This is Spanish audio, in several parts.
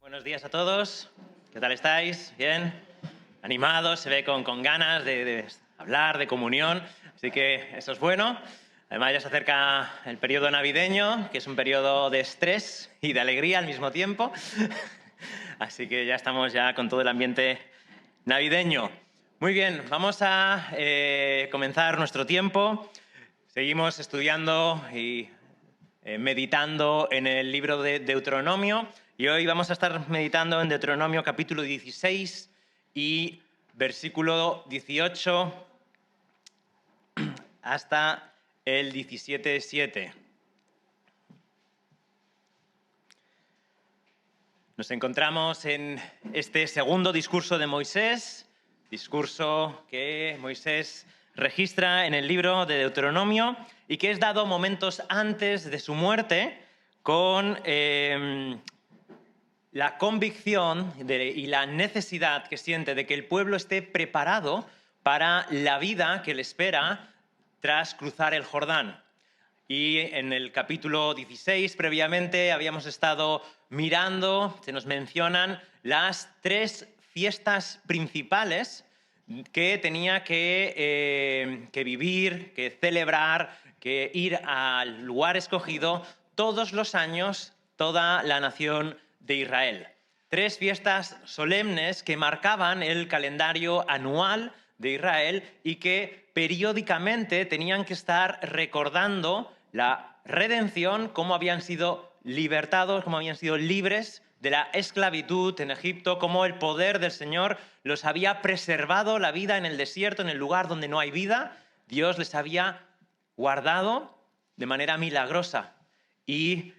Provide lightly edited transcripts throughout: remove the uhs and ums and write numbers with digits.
Buenos días a todos. ¿Qué tal estáis? ¿Bien? ¿Animados? Se ve con ganas de hablar, de comunión. Así que eso es bueno. Además ya se acerca el periodo navideño, que es un periodo de estrés y de alegría al mismo tiempo. Así que ya estamos con todo el ambiente navideño. Muy bien, vamos a comenzar nuestro tiempo. Seguimos estudiando y meditando en el libro de Deuteronomio. Y hoy vamos a estar meditando en Deuteronomio capítulo 16 y versículo 18 hasta el 17:7. Nos encontramos en este segundo discurso de Moisés, discurso que Moisés registra en el libro de Deuteronomio y que es dado momentos antes de su muerte con la convicción y la necesidad que siente de que el pueblo esté preparado para la vida que le espera tras cruzar el Jordán. Y en el capítulo 16, previamente, habíamos estado mirando, se nos mencionan las 3 fiestas principales que tenía que vivir, que celebrar, que ir al lugar escogido todos los años, toda la nación de Israel. 3 fiestas solemnes que marcaban el calendario anual de Israel y que periódicamente tenían que estar recordando la redención, cómo habían sido libertados, cómo habían sido libres de la esclavitud en Egipto, cómo el poder del Señor los había preservado la vida en el desierto, en el lugar donde no hay vida. Dios les había guardado de manera milagrosa y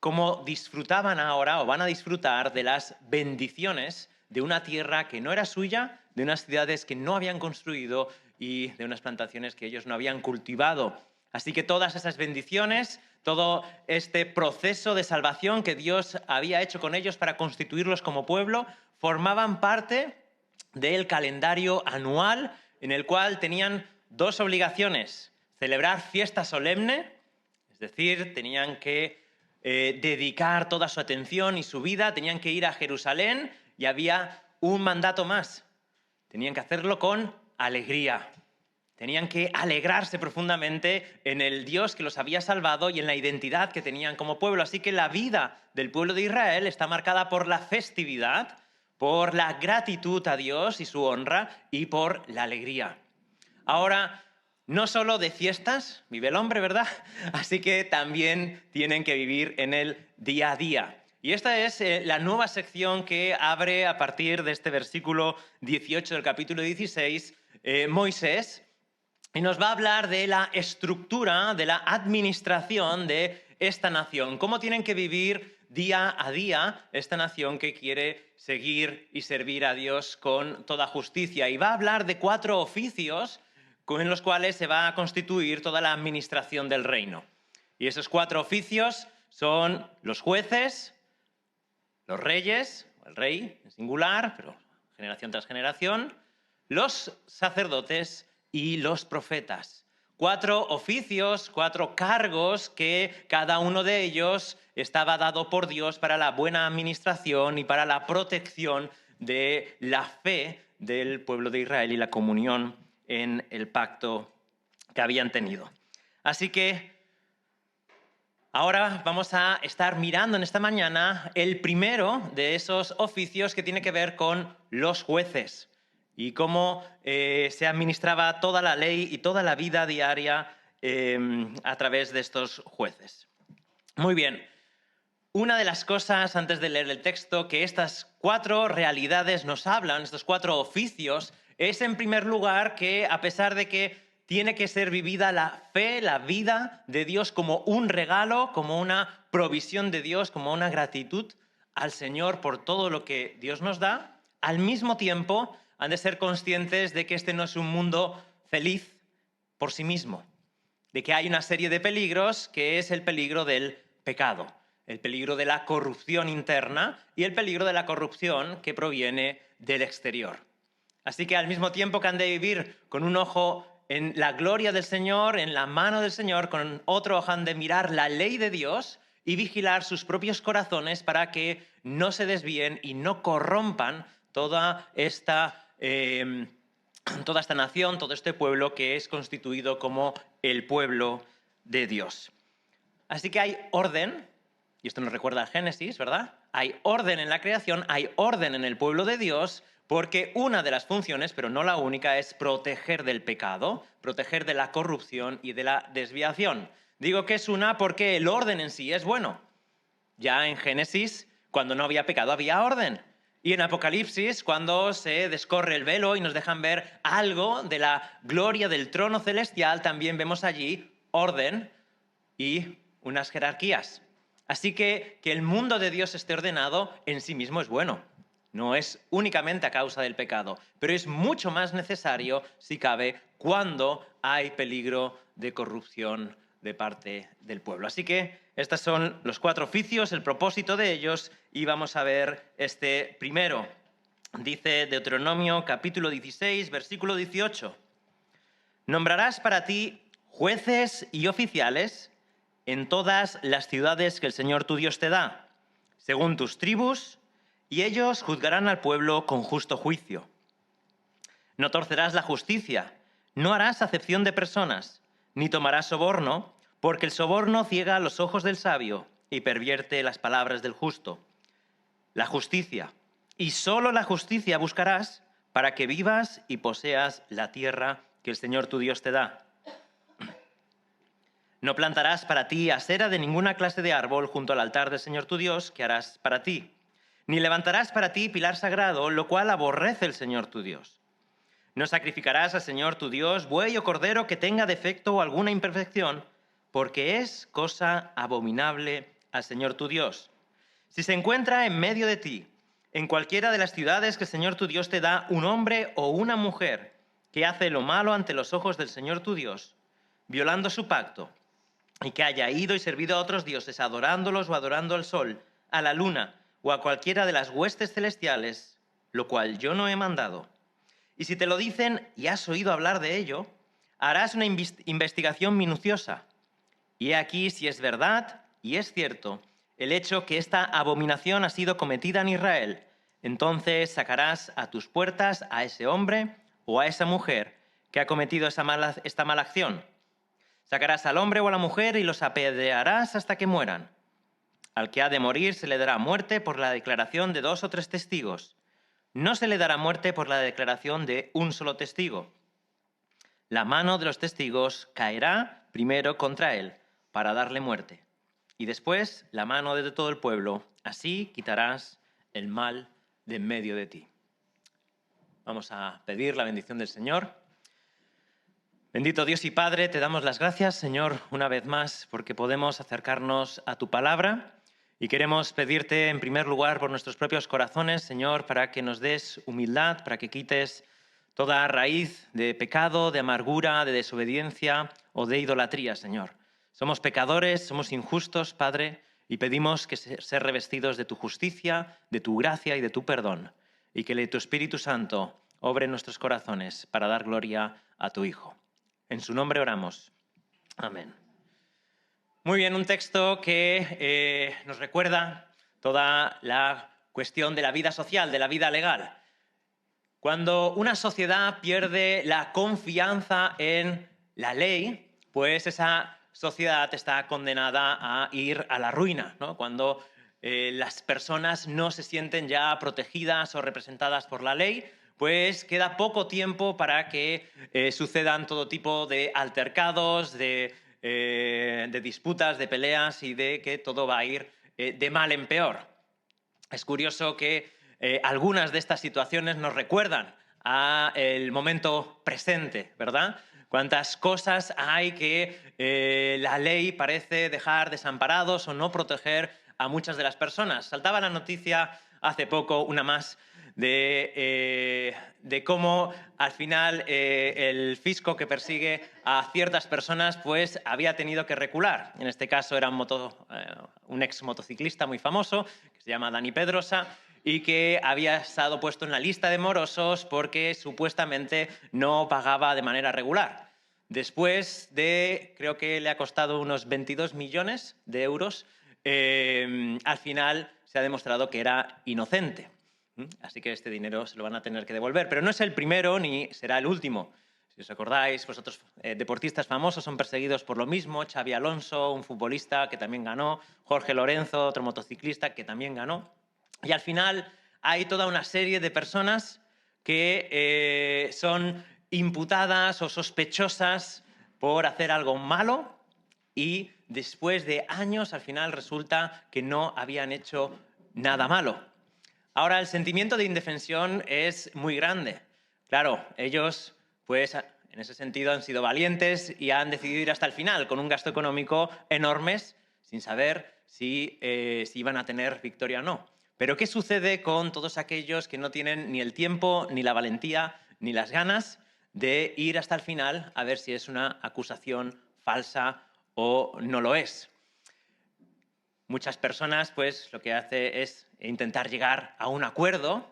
cómo disfrutaban ahora o van a disfrutar de las bendiciones de una tierra que no era suya, de unas ciudades que no habían construido y de unas plantaciones que ellos no habían cultivado. Así que todas esas bendiciones, todo este proceso de salvación que Dios había hecho con ellos para constituirlos como pueblo, formaban parte del calendario anual en el cual tenían 2 obligaciones: celebrar fiesta solemne, es decir, tenían que dedicar toda su atención y su vida, tenían que ir a Jerusalén y había un mandato más: tenían que hacerlo con alegría. Tenían que alegrarse profundamente en el Dios que los había salvado y en la identidad que tenían como pueblo. Así que la vida del pueblo de Israel está marcada por la festividad, por la gratitud a Dios y su honra y por la alegría. Ahora, no solo de fiestas vive el hombre, ¿verdad? Así que también tienen que vivir en el día a día. Y esta es la nueva sección que abre a partir de este versículo 18 del capítulo 16 Moisés. Y nos va a hablar de la estructura, de la administración de esta nación. Cómo tienen que vivir día a día esta nación que quiere seguir y servir a Dios con toda justicia. Y va a hablar de 4 oficios en los cuales se va a constituir toda la administración del reino. Y esos 4 oficios son los jueces, los reyes, el rey en singular, pero generación tras generación, los sacerdotes y los profetas. 4 oficios, 4 cargos que cada uno de ellos estaba dado por Dios para la buena administración y para la protección de la fe del pueblo de Israel y la comunión en el pacto que habían tenido. Así que ahora vamos a estar mirando en esta mañana el primero de esos oficios que tiene que ver con los jueces y cómo se administraba toda la ley y toda la vida diaria a través de estos jueces. Muy bien. Una de las cosas, antes de leer el texto, que estas 4 realidades nos hablan, estos 4 oficios, es en primer lugar que, a pesar de que tiene que ser vivida la fe, la vida de Dios como un regalo, como una provisión de Dios, como una gratitud al Señor por todo lo que Dios nos da, al mismo tiempo han de ser conscientes de que este no es un mundo feliz por sí mismo, de que hay una serie de peligros, que es el peligro del pecado, el peligro de la corrupción interna y el peligro de la corrupción que proviene del exterior. Así que al mismo tiempo que han de vivir con un ojo en la gloria del Señor, en la mano del Señor, con otro ojo han de mirar la ley de Dios y vigilar sus propios corazones para que no se desvíen y no corrompan toda esta nación, todo este pueblo que es constituido como el pueblo de Dios. Así que hay orden, y esto nos recuerda al Génesis, ¿verdad? Hay orden en la creación, hay orden en el pueblo de Dios, porque una de las funciones, pero no la única, es proteger del pecado, proteger de la corrupción y de la desviación. Digo que es una porque el orden en sí es bueno. Ya en Génesis, cuando no había pecado, había orden. Y en Apocalipsis, cuando se descorre el velo y nos dejan ver algo de la gloria del trono celestial, también vemos allí orden y unas jerarquías. Así que el mundo de Dios esté ordenado en sí mismo es bueno. No es únicamente a causa del pecado, pero es mucho más necesario, si cabe, cuando hay peligro de corrupción de parte del pueblo. Así que estos son los 4 oficios, el propósito de ellos, y vamos a ver este primero. Dice Deuteronomio capítulo 16, versículo 18. Nombrarás para ti jueces y oficiales en todas las ciudades que el Señor tu Dios te da, según tus tribus, y ellos juzgarán al pueblo con justo juicio. No torcerás la justicia, no harás acepción de personas, ni tomarás soborno, porque el soborno ciega los ojos del sabio y pervierte las palabras del justo. La justicia, y solo la justicia buscarás para que vivas y poseas la tierra que el Señor tu Dios te da. No plantarás para ti acera de ninguna clase de árbol junto al altar del Señor tu Dios, que harás para ti. Ni levantarás para ti pilar sagrado, lo cual aborrece el Señor tu Dios. No sacrificarás al Señor tu Dios buey o cordero que tenga defecto o alguna imperfección, porque es cosa abominable al Señor tu Dios. Si se encuentra en medio de ti, en cualquiera de las ciudades que el Señor tu Dios te da, un hombre o una mujer que hace lo malo ante los ojos del Señor tu Dios, violando su pacto, y que haya ido y servido a otros dioses, adorándolos o adorando al sol, a la luna o a cualquiera de las huestes celestiales, lo cual yo no he mandado. Y si te lo dicen y has oído hablar de ello, harás una investigación minuciosa. Y he aquí si es verdad y es cierto el hecho que esta abominación ha sido cometida en Israel, entonces sacarás a tus puertas a ese hombre o a esa mujer que ha cometido esta mala acción. Sacarás al hombre o a la mujer y los apedrearás hasta que mueran. Al que ha de morir se le dará muerte por la declaración de 2 o 3 testigos. No se le dará muerte por la declaración de un solo testigo. La mano de los testigos caerá primero contra él para darle muerte, y después la mano de todo el pueblo. Así quitarás el mal de en medio de ti. Vamos a pedir la bendición del Señor. Bendito Dios y Padre, te damos las gracias, Señor, una vez más, porque podemos acercarnos a tu palabra. Y queremos pedirte, en primer lugar, por nuestros propios corazones, Señor, para que nos des humildad, para que quites toda raíz de pecado, de amargura, de desobediencia o de idolatría, Señor. Somos pecadores, somos injustos, Padre, y pedimos que ser revestidos de tu justicia, de tu gracia y de tu perdón, y que tu Espíritu Santo obre en nuestros corazones para dar gloria a tu Hijo. En su nombre oramos. Amén. Muy bien, un texto que nos recuerda toda la cuestión de la vida social, de la vida legal. Cuando una sociedad pierde la confianza en la ley, pues esa sociedad está condenada a ir a la ruina, ¿no? Cuando las personas no se sienten ya protegidas o representadas por la ley, pues queda poco tiempo para que sucedan todo tipo de altercados, de disputas, de peleas y de que todo va a ir de mal en peor. Es curioso que algunas de estas situaciones nos recuerdan al momento presente, ¿verdad? Cuántas cosas hay que la ley parece dejar desamparados o no proteger a muchas de las personas. Saltaba la noticia hace poco, una más, de cómo al final el fisco que persigue a ciertas personas pues había tenido que recular. En este caso era un ex motociclista muy famoso que se llama Dani Pedrosa y que había estado puesto en la lista de morosos porque supuestamente no pagaba de manera regular. Después de, creo que le ha costado unos 22 millones de euros, al final se ha demostrado que era inocente. Así que este dinero se lo van a tener que devolver. Pero no es el primero ni será el último. Si os acordáis, vosotros, deportistas famosos son perseguidos por lo mismo. Xabi Alonso, un futbolista que también ganó. Jorge Lorenzo, otro motociclista que también ganó. Y al final hay toda una serie de personas que son imputadas o sospechosas por hacer algo malo y después de años al final resulta que no habían hecho nada malo. Ahora, el sentimiento de indefensión es muy grande. Claro, ellos, pues, en ese sentido han sido valientes y han decidido ir hasta el final con un gasto económico enormes sin saber si iban a tener victoria o no. Pero ¿qué sucede con todos aquellos que no tienen ni el tiempo, ni la valentía, ni las ganas de ir hasta el final a ver si es una acusación falsa o no lo es? Muchas personas, pues, lo que hace es intentar llegar a un acuerdo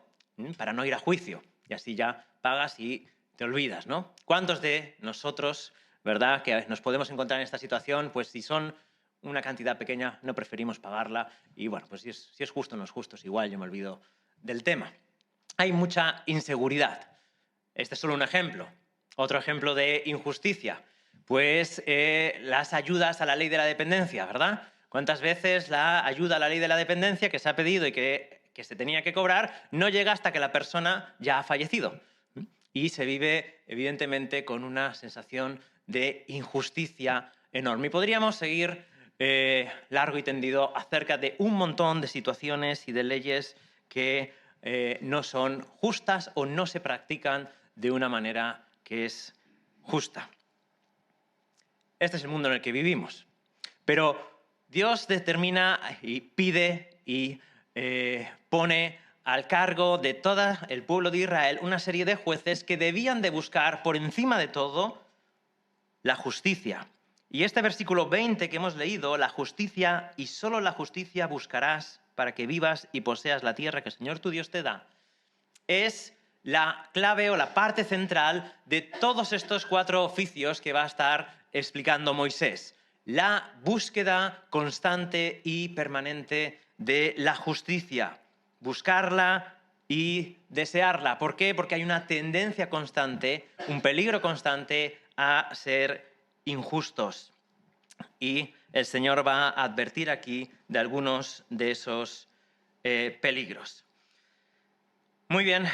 para no ir a juicio. Y así ya pagas y te olvidas, ¿no? ¿Cuántos de nosotros, verdad, que nos podemos encontrar en esta situación, pues si son una cantidad pequeña, no preferimos pagarla? Y bueno, pues si es justo o no es justo, es igual, yo me olvido del tema. Hay mucha inseguridad. Este es solo un ejemplo. Otro ejemplo de injusticia, pues las ayudas a la ley de la dependencia, ¿verdad? ¿Cuántas veces la ayuda a la ley de la dependencia que se ha pedido y que se tenía que cobrar no llega hasta que la persona ya ha fallecido? Y se vive, evidentemente, con una sensación de injusticia enorme. Y podríamos seguir largo y tendido acerca de un montón de situaciones y de leyes que no son justas o no se practican de una manera que es justa. Este es el mundo en el que vivimos. Pero Dios determina y pide y pone al cargo de todo el pueblo de Israel una serie de jueces que debían de buscar por encima de todo la justicia. Y este versículo 20 que hemos leído, la justicia y solo la justicia buscarás para que vivas y poseas la tierra que el Señor tu Dios te da, es la clave o la parte central de todos estos 4 oficios que va a estar explicando Moisés. La búsqueda constante y permanente de la justicia. Buscarla y desearla. ¿Por qué? Porque hay una tendencia constante, un peligro constante a ser injustos. Y el Señor va a advertir aquí de algunos de esos peligros. Muy bien.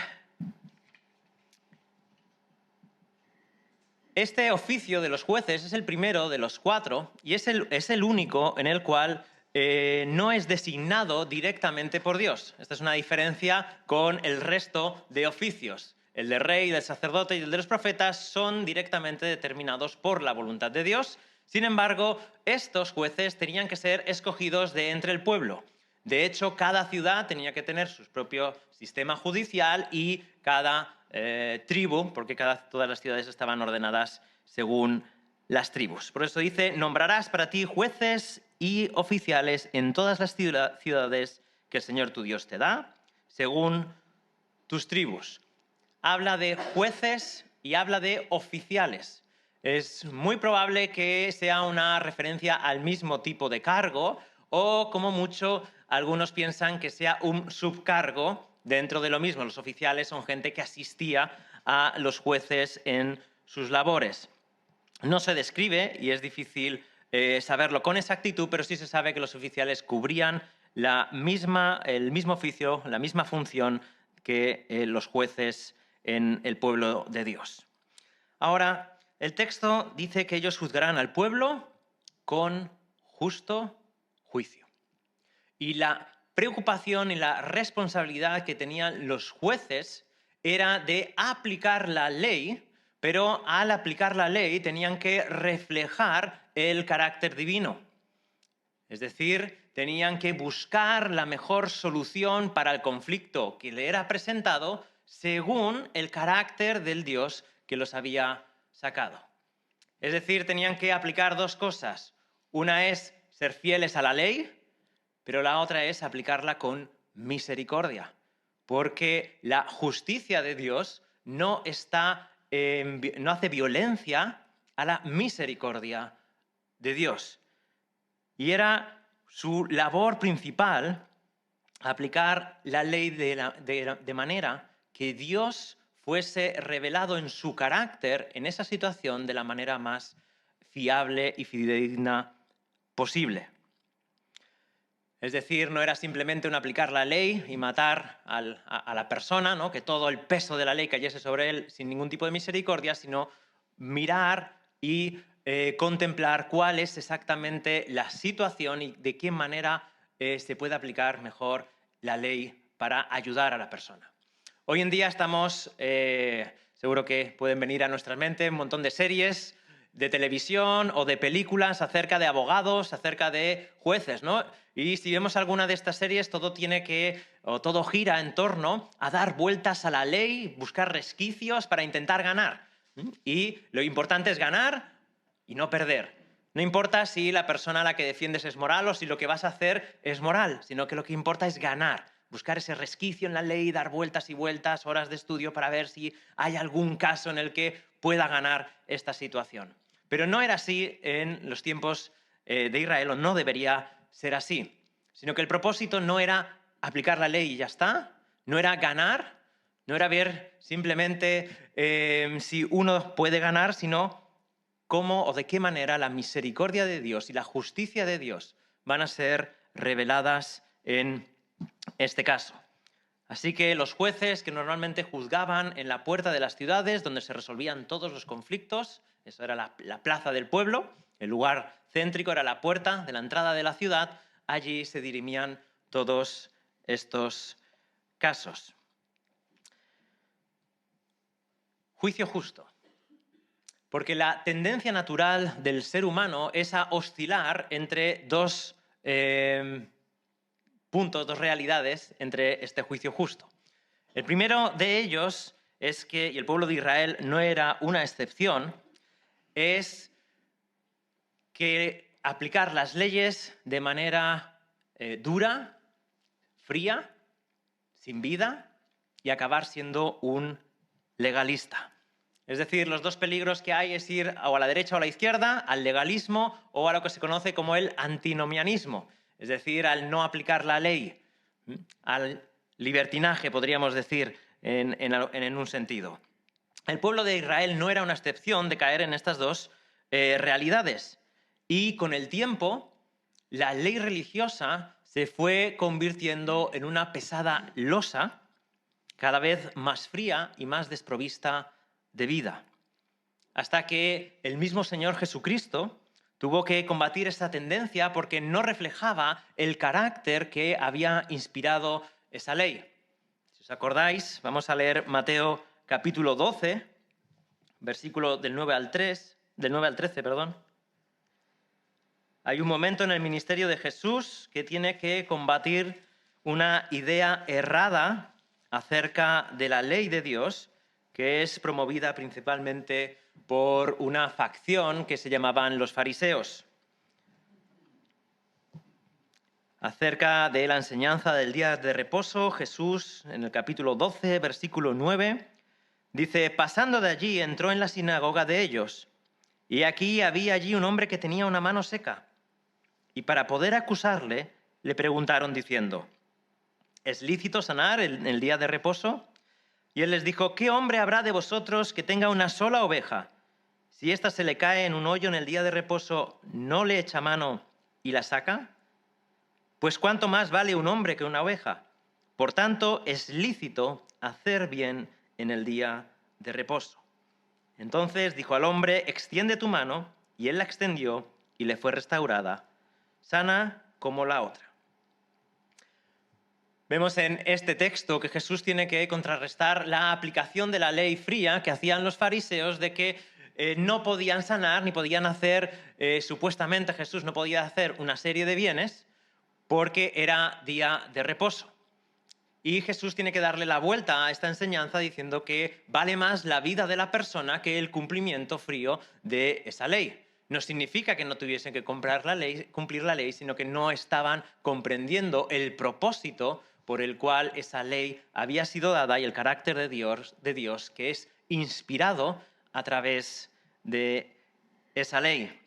Este oficio de los jueces es el primero de los 4 y es el único en el cual no es designado directamente por Dios. Esta es una diferencia con el resto de oficios. El de rey, del sacerdote y el de los profetas son directamente determinados por la voluntad de Dios. Sin embargo, estos jueces tenían que ser escogidos de entre el pueblo. De hecho, cada ciudad tenía que tener su propio sistema judicial y cada tribu, porque todas las ciudades estaban ordenadas según las tribus. Por eso dice, nombrarás para ti jueces y oficiales en todas las ciudades que el Señor tu Dios te da, según tus tribus. Habla de jueces y habla de oficiales. Es muy probable que sea una referencia al mismo tipo de cargo o, como mucho, algunos piensan que sea un subcargo dentro de lo mismo. Los oficiales son gente que asistía a los jueces en sus labores. No se describe y es difícil saberlo con exactitud, pero sí se sabe que los oficiales cubrían el mismo oficio, la misma función que los jueces en el pueblo de Dios. Ahora, el texto dice que ellos juzgarán al pueblo con justo juicio. Y la preocupación y la responsabilidad que tenían los jueces era de aplicar la ley, pero al aplicar la ley tenían que reflejar el carácter divino. Es decir, tenían que buscar la mejor solución para el conflicto que le era presentado según el carácter del Dios que los había sacado. Es decir, tenían que aplicar 2 cosas. Una es ser fieles a la ley, pero la otra es aplicarla con misericordia, porque la justicia de Dios no hace violencia a la misericordia de Dios. Y era su labor principal, aplicar la ley de manera que Dios fuese revelado en su carácter en esa situación de la manera más fiable y fidedigna posible. Es decir, no era simplemente un aplicar la ley y matar a la persona, ¿no? Que todo el peso de la ley cayese sobre él sin ningún tipo de misericordia, sino mirar y contemplar cuál es exactamente la situación y de qué manera se puede aplicar mejor la ley para ayudar a la persona. Hoy en día estamos, seguro que pueden venir a nuestra mente un montón de series de televisión o de películas acerca de abogados, acerca de jueces, ¿no? Y si vemos alguna de estas series, todo gira en torno a dar vueltas a la ley, buscar resquicios para intentar ganar. Y lo importante es ganar y no perder. No importa si la persona a la que defiendes es moral o si lo que vas a hacer es moral, sino que lo que importa es ganar. Buscar ese resquicio en la ley, dar vueltas y vueltas, horas de estudio para ver si hay algún caso en el que pueda ganar esta situación. Pero no era así en los tiempos de Israel, o no debería ser así, sino que el propósito no era aplicar la ley y ya está, no era ganar, no era ver simplemente si uno puede ganar, sino cómo o de qué manera la misericordia de Dios y la justicia de Dios van a ser reveladas en este caso. Así que los jueces que normalmente juzgaban en la puerta de las ciudades, donde se resolvían todos los conflictos, eso era la plaza del pueblo, el lugar céntrico era la puerta de la entrada de la ciudad, allí se dirimían todos estos casos. Juicio justo. Porque la tendencia natural del ser humano es a oscilar entre dos puntos, dos realidades entre este juicio justo. El primero de ellos es que, y el pueblo de Israel no era una excepción, es que aplicar las leyes de manera dura, fría, sin vida, y acabar siendo un legalista. Es decir, los dos peligros que hay es ir o a la derecha o a la izquierda, al legalismo o a lo que se conoce como el antinomianismo, es decir, al no aplicar la ley, al libertinaje, podríamos decir, en un sentido. El pueblo de Israel no era una excepción de caer en estas dos realidades. Y con el tiempo, la ley religiosa se fue convirtiendo en una pesada losa, cada vez más fría y más desprovista de vida. Hasta que el mismo Señor Jesucristo tuvo que combatir esta tendencia porque no reflejaba el carácter que había inspirado esa ley. Si os acordáis, vamos a leer Mateo capítulo 12, versículo del 9 al 13. Hay un momento en el ministerio de Jesús que tiene que combatir una idea errada acerca de la ley de Dios, que es promovida principalmente por una facción que se llamaban los fariseos. Acerca de la enseñanza del día de reposo, Jesús, en el capítulo 12, versículo 9, dice: pasando de allí, entró en la sinagoga de ellos, y aquí había allí un hombre que tenía una mano seca. Y para poder acusarle, le preguntaron diciendo: ¿es lícito sanar en el día de reposo? Y él les dijo: ¿qué hombre habrá de vosotros que tenga una sola oveja? Si ésta se le cae en un hoyo en el día de reposo, ¿no le echa mano y la saca? Pues ¿cuánto más vale un hombre que una oveja? Por tanto, es lícito hacer bien en el día de reposo. Entonces dijo al hombre: extiende tu mano, y él la extendió y le fue restaurada, sana como la otra. Vemos en este texto que Jesús tiene que contrarrestar la aplicación de la ley fría que hacían los fariseos de que no podían sanar ni podían hacer, supuestamente Jesús no podía hacer una serie de bienes porque era día de reposo. Y Jesús tiene que darle la vuelta a esta enseñanza diciendo que vale más la vida de la persona que el cumplimiento frío de esa ley. No significa que no tuviesen que cumplir la ley, sino que no estaban comprendiendo el propósito por el cual esa ley había sido dada y el carácter de Dios que es inspirado a través de esa ley.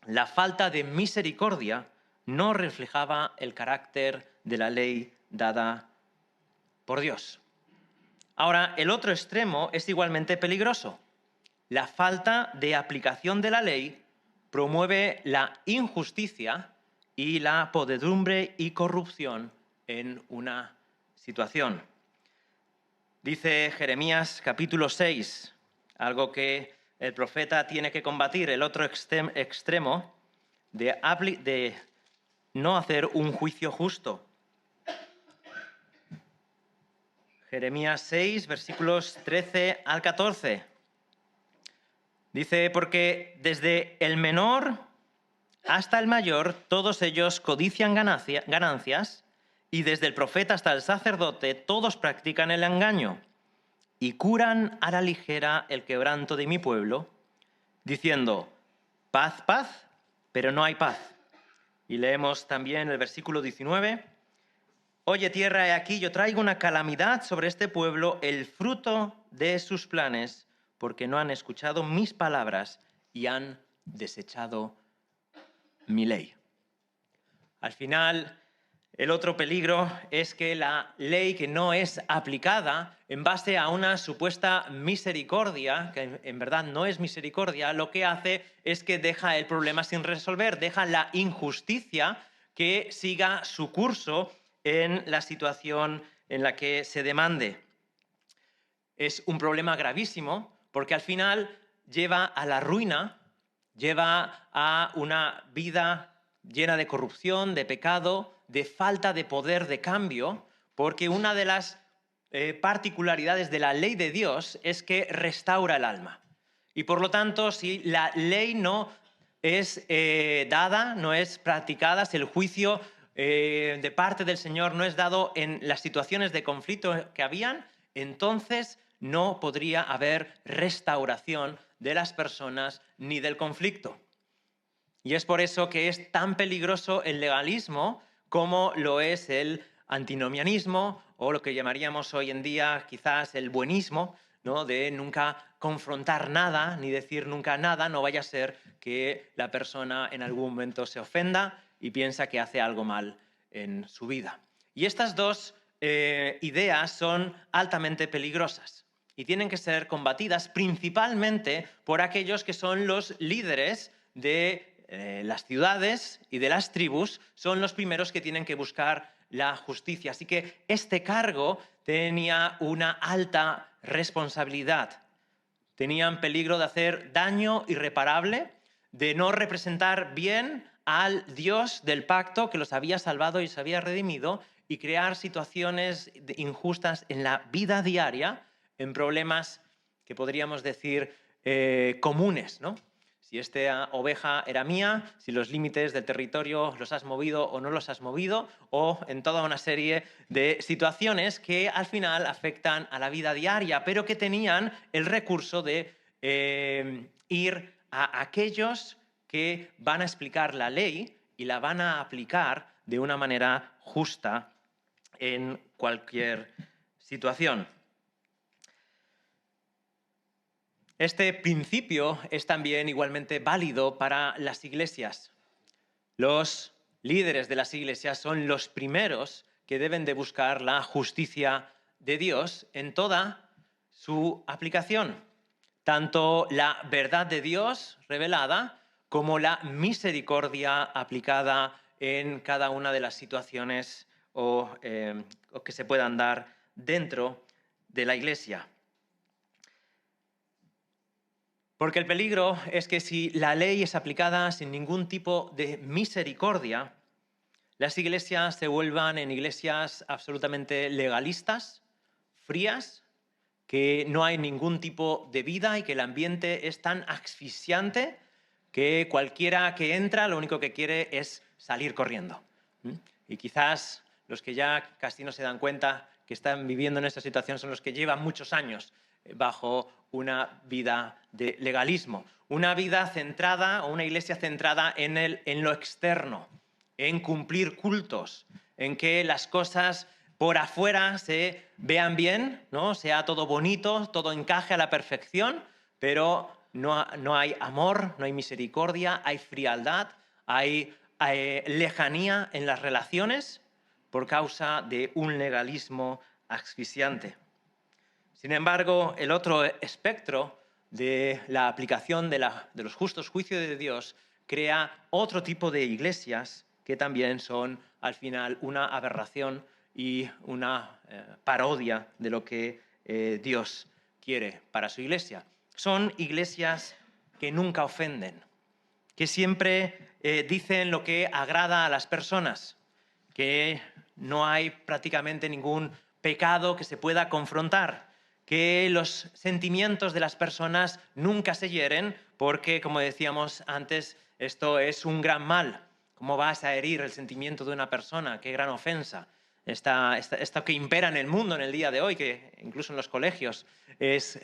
La falta de misericordia no reflejaba el carácter de la ley dada por Dios. Ahora, el otro extremo es igualmente peligroso. La falta de aplicación de la ley promueve la injusticia y la podredumbre y corrupción en una situación. Dice Jeremías capítulo 6, algo que el profeta tiene que combatir, el otro extremo de no hacer un juicio justo. Jeremías 6, versículos 13 al 14. Dice, porque desde el menor hasta el mayor, todos ellos codician ganancias, y desde el profeta hasta el sacerdote, todos practican el engaño, y curan a la ligera el quebranto de mi pueblo, diciendo, paz, paz, pero no hay paz. Y leemos también el versículo 19, oye tierra, he aquí, yo traigo una calamidad sobre este pueblo, el fruto de sus planes, porque no han escuchado mis palabras y han desechado mi ley. Al final, el otro peligro es que la ley que no es aplicada en base a una supuesta misericordia, que en verdad no es misericordia, lo que hace es que deja el problema sin resolver, deja la injusticia que siga su curso en la situación en la que se demande. Es un problema gravísimo porque al final lleva a la ruina, lleva a una vida llena de corrupción, de pecado, de falta de poder de cambio, porque una de las particularidades de la ley de Dios es que restaura el alma. Y por lo tanto, si la ley no es dada, no es practicada, si el juicio de parte del Señor no es dado en las situaciones de conflicto que habían, entonces no podría haber restauración de las personas ni del conflicto. Y es por eso que es tan peligroso el legalismo como lo es el antinomianismo o lo que llamaríamos hoy en día quizás el buenismo, ¿no? De nunca confrontar nada ni decir nunca nada, no vaya a ser que la persona en algún momento se ofenda y piensa que hace algo mal en su vida. Y estas dos ideas son altamente peligrosas y tienen que ser combatidas principalmente por aquellos que son los líderes de las ciudades y de las tribus, son los primeros que tienen que buscar la justicia. Así que este cargo tenía una alta responsabilidad. Tenían peligro de hacer daño irreparable, de no representar bien al Dios del pacto que los había salvado y se había redimido y crear situaciones injustas en la vida diaria, en problemas que podríamos decir comunes, ¿no? Si esta oveja era mía, si los límites del territorio los has movido o no los has movido, o en toda una serie de situaciones que al final afectan a la vida diaria, pero que tenían el recurso de ir a aquellos que van a explicar la ley y la van a aplicar de una manera justa en cualquier situación. Este principio es también igualmente válido para las iglesias. Los líderes de las iglesias son los primeros que deben de buscar la justicia de Dios en toda su aplicación. Tanto la verdad de Dios revelada como la misericordia aplicada en cada una de las situaciones o que se puedan dar dentro de la iglesia. Porque el peligro es que si la ley es aplicada sin ningún tipo de misericordia, las iglesias se vuelvan en iglesias absolutamente legalistas, frías, que no hay ningún tipo de vida y que el ambiente es tan asfixiante que cualquiera que entra lo único que quiere es salir corriendo. Y quizás los que ya casi no se dan cuenta que están viviendo en esta situación son los que llevan muchos años bajo una vida de legalismo, una vida centrada o una iglesia centrada en lo externo, en cumplir cultos, en que las cosas por afuera se vean bien, ¿no? Sea todo bonito, todo encaje a la perfección, pero no hay amor, no hay misericordia, hay frialdad, hay lejanía en las relaciones por causa de un legalismo asfixiante. Sin embargo, el otro espectro de la aplicación de los justos juicios de Dios crea otro tipo de iglesias que también son, al final, una aberración y una parodia de lo que Dios quiere para su iglesia. Son iglesias que nunca ofenden, que siempre dicen lo que agrada a las personas, que no hay prácticamente ningún pecado que se pueda confrontar, que los sentimientos de las personas nunca se hieren porque, como decíamos antes, esto es un gran mal. ¿Cómo vas a herir el sentimiento de una persona? ¡Qué gran ofensa! Esto que impera en el mundo en el día de hoy, que incluso en los colegios es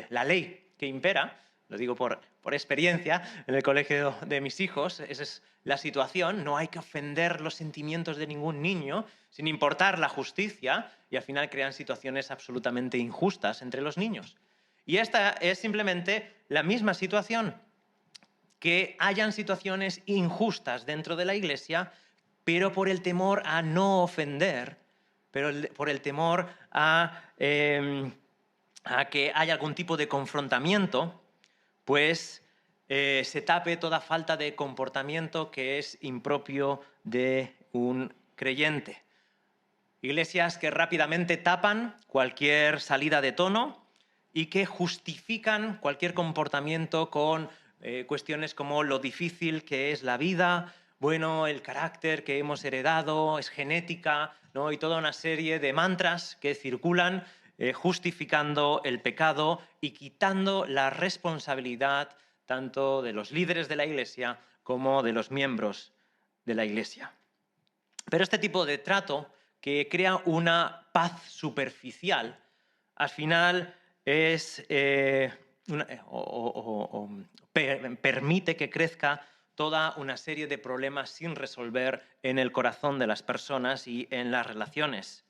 la ley que impera, lo digo por experiencia, en el colegio de mis hijos, esa es la situación, no hay que ofender los sentimientos de ningún niño, sin importar la justicia, y al final crean situaciones absolutamente injustas entre los niños. Y esta es simplemente la misma situación, que hayan situaciones injustas dentro de la iglesia, pero por el temor a no ofender, por el temor a que haya algún tipo de confrontamiento, pues se tape toda falta de comportamiento que es impropio de un creyente. Iglesias que rápidamente tapan cualquier salida de tono y que justifican cualquier comportamiento con cuestiones como lo difícil que es la vida, bueno, el carácter que hemos heredado, es genética, ¿no? Y toda una serie de mantras que circulan justificando el pecado y quitando la responsabilidad tanto de los líderes de la Iglesia como de los miembros de la Iglesia. Pero este tipo de trato que crea una paz superficial, al final permite que crezca toda una serie de problemas sin resolver en el corazón de las personas y en las relaciones.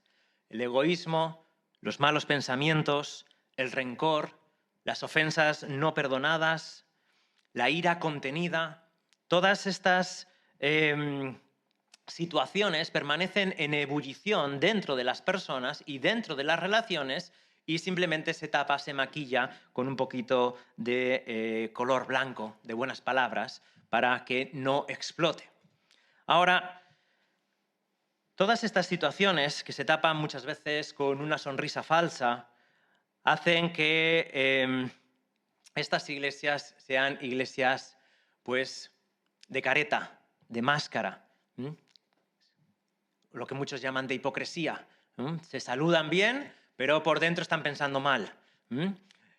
El egoísmo, los malos pensamientos, el rencor, las ofensas no perdonadas, la ira contenida, todas estas situaciones permanecen en ebullición dentro de las personas y dentro de las relaciones y simplemente se tapa, se maquilla con un poquito de color blanco, de buenas palabras, para que no explote. Ahora, todas estas situaciones que se tapan muchas veces con una sonrisa falsa hacen que estas iglesias sean iglesias pues, de careta, de máscara, lo que muchos llaman de hipocresía. Se saludan bien, pero por dentro están pensando mal.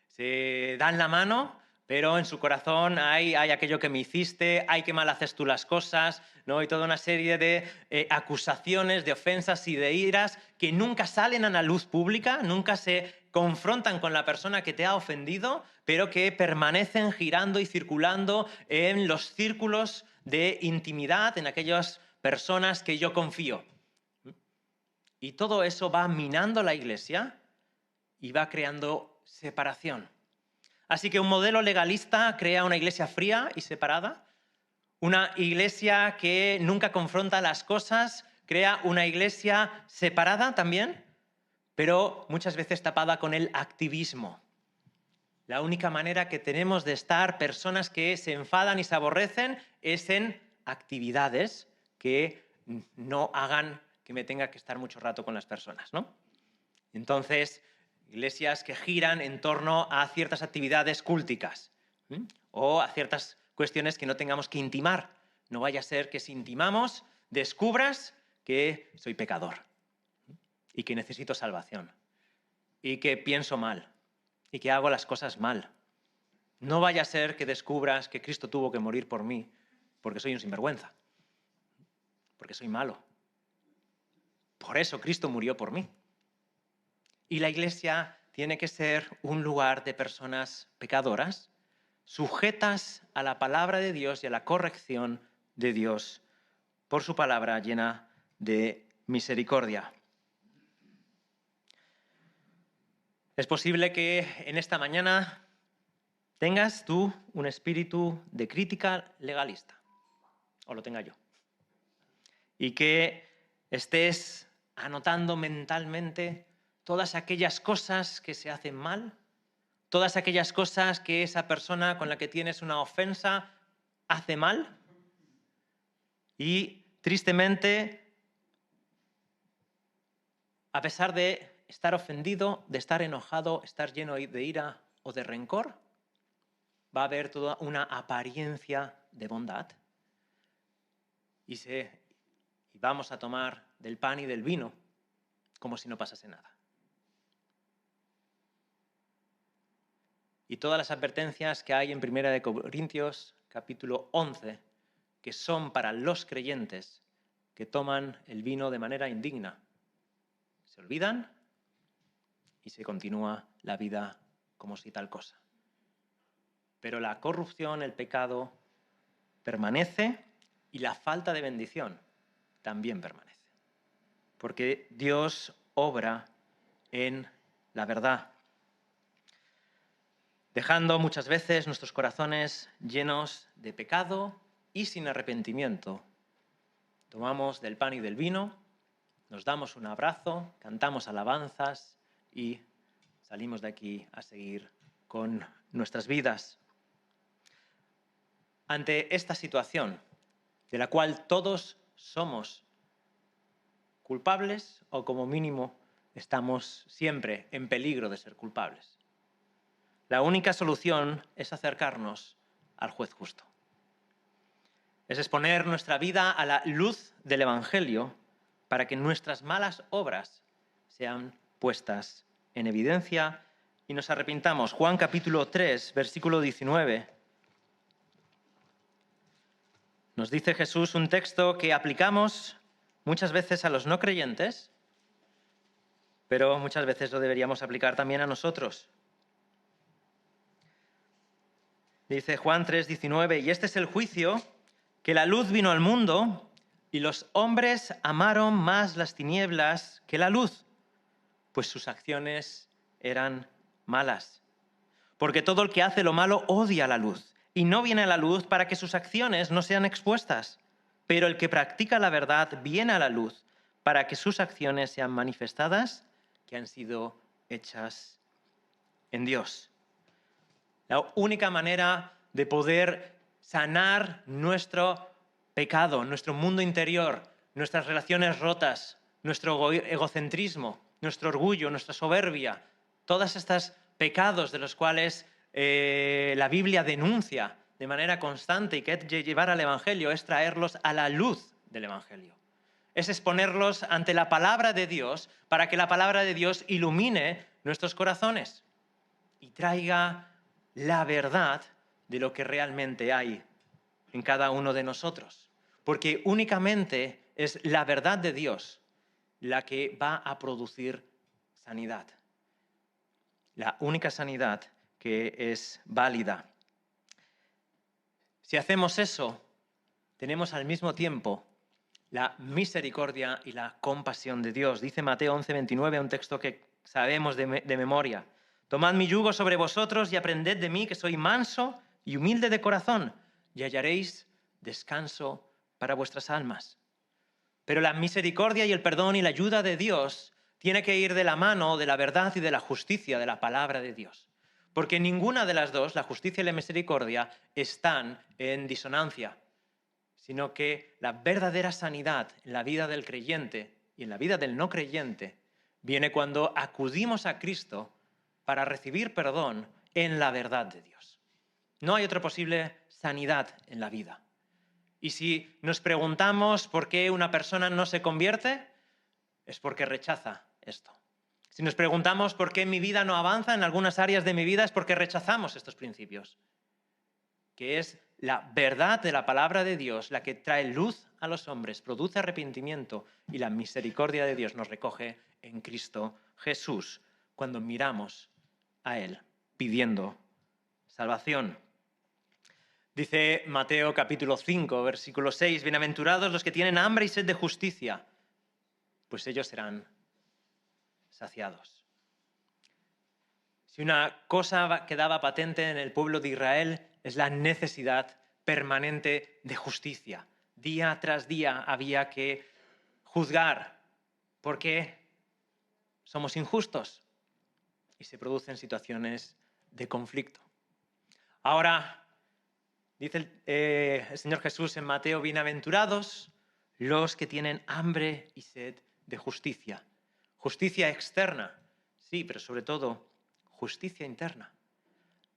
Se dan la mano, pero en su corazón hay aquello que me hiciste, hay que mal haces tú las cosas, ¿no? Y toda una serie de acusaciones, de ofensas y de iras que nunca salen a la luz pública, nunca se confrontan con la persona que te ha ofendido, pero que permanecen girando y circulando en los círculos de intimidad, en aquellas personas que yo confío. Y todo eso va minando la iglesia y va creando separación. Así que un modelo legalista crea una iglesia fría y separada. Una iglesia que nunca confronta las cosas crea una iglesia separada también, pero muchas veces tapada con el activismo. La única manera que tenemos de estar personas que se enfadan y se aborrecen es en actividades que no hagan que me tenga que estar mucho rato con las personas, ¿no? Entonces, iglesias que giran en torno a ciertas actividades cúlticas o a ciertas cuestiones que no tengamos que intimar. No vaya a ser que si intimamos descubras que soy pecador y que necesito salvación y que pienso mal y que hago las cosas mal. No vaya a ser que descubras que Cristo tuvo que morir por mí porque soy un sinvergüenza, porque soy malo. Por eso Cristo murió por mí. Y la iglesia tiene que ser un lugar de personas pecadoras, sujetas a la palabra de Dios y a la corrección de Dios por su palabra llena de misericordia. Es posible que en esta mañana tengas tú un espíritu de crítica legalista, o lo tenga yo. y que estés anotando mentalmente todas aquellas cosas que se hacen mal, todas aquellas cosas que esa persona con la que tienes una ofensa hace mal. Y tristemente, a pesar de estar ofendido, de estar enojado, estar lleno de ira o de rencor, va a haber toda una apariencia de bondad. Y vamos a tomar del pan y del vino como si no pasase nada. Y todas las advertencias que hay en 1 Corintios, capítulo 11, que son para los creyentes que toman el vino de manera indigna, se olvidan y se continúa la vida como si tal cosa. Pero la corrupción, el pecado, permanece y la falta de bendición también permanece. Porque Dios obra en la verdad, dejando muchas veces nuestros corazones llenos de pecado y sin arrepentimiento. Tomamos del pan y del vino, nos damos un abrazo, cantamos alabanzas y salimos de aquí a seguir con nuestras vidas. Ante esta situación, de la cual todos somos culpables o como mínimo estamos siempre en peligro de ser culpables, la única solución es acercarnos al juez justo. Es exponer nuestra vida a la luz del Evangelio para que nuestras malas obras sean puestas en evidencia y nos arrepintamos. Juan capítulo 3, versículo 19. Nos dice Jesús un texto que aplicamos muchas veces a los no creyentes, pero muchas veces lo deberíamos aplicar también a nosotros. Dice Juan 3, 19, y este es el juicio, que la luz vino al mundo y los hombres amaron más las tinieblas que la luz, pues sus acciones eran malas. Porque todo el que hace lo malo odia la luz y no viene a la luz para que sus acciones no sean expuestas. Pero el que practica la verdad viene a la luz para que sus acciones sean manifestadas, que han sido hechas en Dios. La única manera de poder sanar nuestro pecado, nuestro mundo interior, nuestras relaciones rotas, nuestro egocentrismo, nuestro orgullo, nuestra soberbia, todos estos pecados de los cuales la Biblia denuncia de manera constante y que hay que llevar al Evangelio, es traerlos a la luz del Evangelio. Es exponerlos ante la palabra de Dios para que la palabra de Dios ilumine nuestros corazones y traiga la verdad de lo que realmente hay en cada uno de nosotros. Porque únicamente es la verdad de Dios la que va a producir sanidad. La única sanidad que es válida. Si hacemos eso, tenemos al mismo tiempo la misericordia y la compasión de Dios. Dice Mateo 11:29, un texto que sabemos de memoria. Tomad mi yugo sobre vosotros y aprended de mí, que soy manso y humilde de corazón, y hallaréis descanso para vuestras almas. Pero la misericordia y el perdón y la ayuda de Dios tiene que ir de la mano de la verdad y de la justicia de la palabra de Dios. Porque ninguna de las dos, la justicia y la misericordia, están en disonancia, sino que la verdadera sanidad en la vida del creyente y en la vida del no creyente viene cuando acudimos a Cristo para recibir perdón en la verdad de Dios. No hay otra posible sanidad en la vida. Y si nos preguntamos por qué una persona no se convierte, es porque rechaza esto. Si nos preguntamos por qué mi vida no avanza en algunas áreas de mi vida, es porque rechazamos estos principios. Que es la verdad de la palabra de Dios la que trae luz a los hombres, produce arrepentimiento y la misericordia de Dios nos recoge en Cristo Jesús cuando miramos a Él pidiendo salvación. Dice Mateo capítulo 5, versículo 6, bienaventurados los que tienen hambre y sed de justicia, pues ellos serán saciados. Si una cosa quedaba patente en el pueblo de Israel es la necesidad permanente de justicia, Día tras día había que juzgar porque somos injustos y se producen situaciones de conflicto. Ahora, dice el Señor Jesús en Mateo, bienaventurados los que tienen hambre y sed de justicia. Justicia externa, sí, pero sobre todo justicia interna.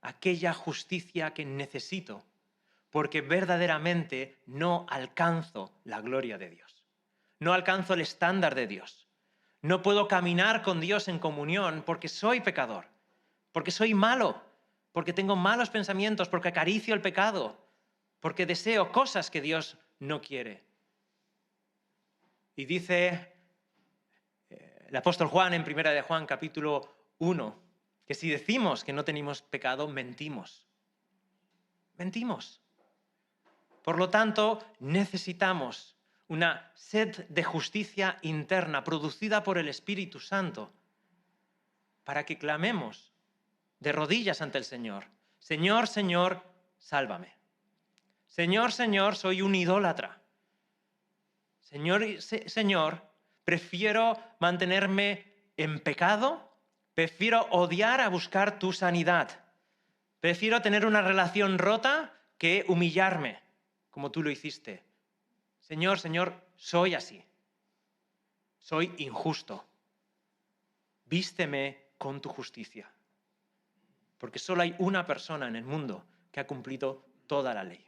Aquella justicia que necesito, porque verdaderamente no alcanzo la gloria de Dios. No alcanzo el estándar de Dios. No puedo caminar con Dios en comunión porque soy pecador, porque soy malo, porque tengo malos pensamientos, porque acaricio el pecado, porque deseo cosas que Dios no quiere. Y dice el apóstol Juan en 1 de Juan capítulo 1, que si decimos que no tenemos pecado, mentimos. Mentimos. Por lo tanto, necesitamos una sed de justicia interna producida por el Espíritu Santo para que clamemos de rodillas ante el Señor. Señor, Señor, sálvame. Señor, Señor, soy un idólatra. Señor, prefiero mantenerme en pecado, prefiero odiar a buscar tu sanidad. Prefiero tener una relación rota que humillarme, como tú lo hiciste. Señor, Señor, soy así. Soy injusto. Vísteme con tu justicia. Porque solo hay una persona en el mundo que ha cumplido toda la ley.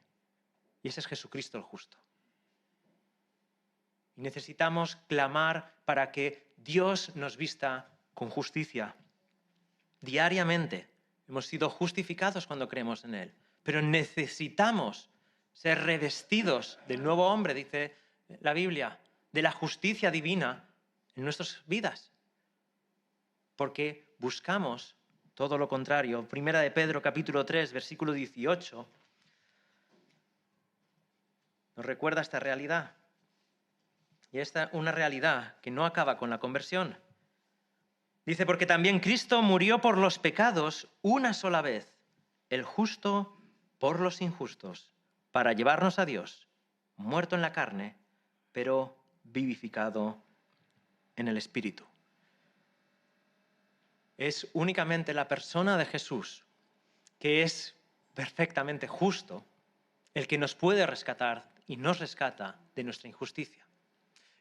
Y ese es Jesucristo el justo. Y necesitamos clamar para que Dios nos vista con justicia. Diariamente hemos sido justificados cuando creemos en Él, pero necesitamos ser revestidos del nuevo hombre, dice la Biblia, de la justicia divina en nuestras vidas. Porque buscamos todo lo contrario. Primera de Pedro, capítulo 3, versículo 18, nos recuerda esta realidad. Y esta es una realidad que no acaba con la conversión. Dice, porque también Cristo murió por los pecados una sola vez, el justo por los injustos, para llevarnos a Dios, muerto en la carne, pero vivificado en el Espíritu. Es únicamente la persona de Jesús, que es perfectamente justo, el que nos puede rescatar y nos rescata de nuestra injusticia.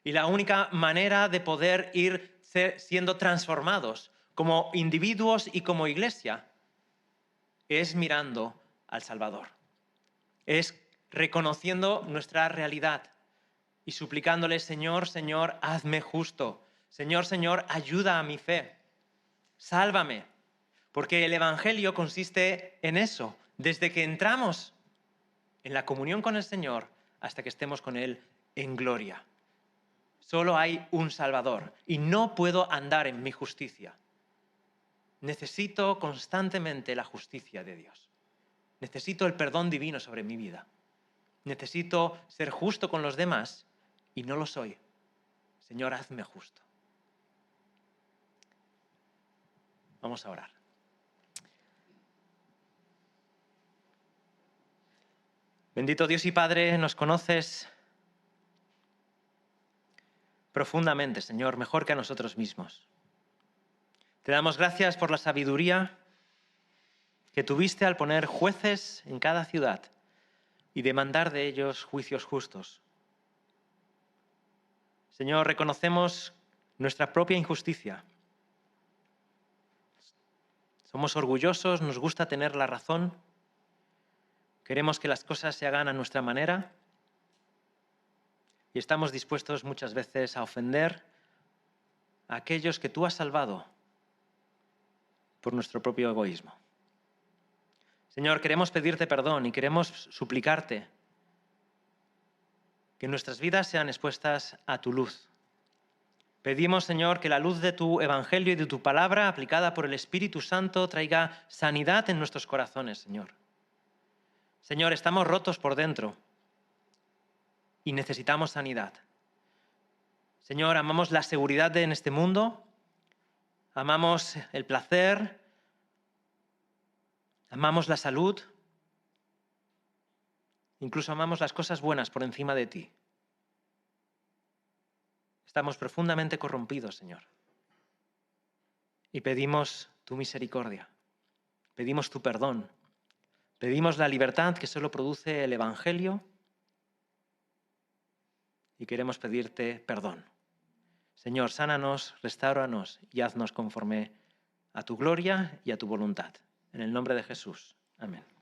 Y la única manera de poder ir siendo transformados como individuos y como iglesia es mirando al Salvador. Es reconociendo nuestra realidad y suplicándole, Señor, Señor, hazme justo. Señor, Señor, ayuda a mi fe. Sálvame. Porque el Evangelio consiste en eso. Desde que entramos en la comunión con el Señor hasta que estemos con Él en gloria. Solo hay un Salvador y no puedo andar en mi justicia. Necesito constantemente la justicia de Dios. Necesito el perdón divino sobre mi vida. Necesito ser justo con los demás y no lo soy. Señor, hazme justo. Vamos a orar. Bendito Dios y Padre, nos conoces profundamente, Señor, mejor que a nosotros mismos. Te damos gracias por la sabiduría que tuviste al poner jueces en cada ciudad y demandar de ellos juicios justos. Señor, reconocemos nuestra propia injusticia. Somos orgullosos, nos gusta tener la razón, queremos que las cosas se hagan a nuestra manera y estamos dispuestos muchas veces a ofender a aquellos que tú has salvado por nuestro propio egoísmo. Señor, queremos pedirte perdón y queremos suplicarte que nuestras vidas sean expuestas a tu luz. Pedimos, Señor, que la luz de tu Evangelio y de tu palabra aplicada por el Espíritu Santo traiga sanidad en nuestros corazones, Señor. Señor, estamos rotos por dentro y necesitamos sanidad. Señor, amamos la seguridad en este mundo, amamos el placer, amamos la salud, Incluso amamos las cosas buenas por encima de ti. Estamos profundamente corrompidos, Señor. Y pedimos tu misericordia. Pedimos tu perdón. Pedimos la libertad que solo produce el Evangelio. Y queremos pedirte perdón. Señor, sánanos, restáuranos y haznos conforme a tu gloria y a tu voluntad. En el nombre de Jesús. Amén.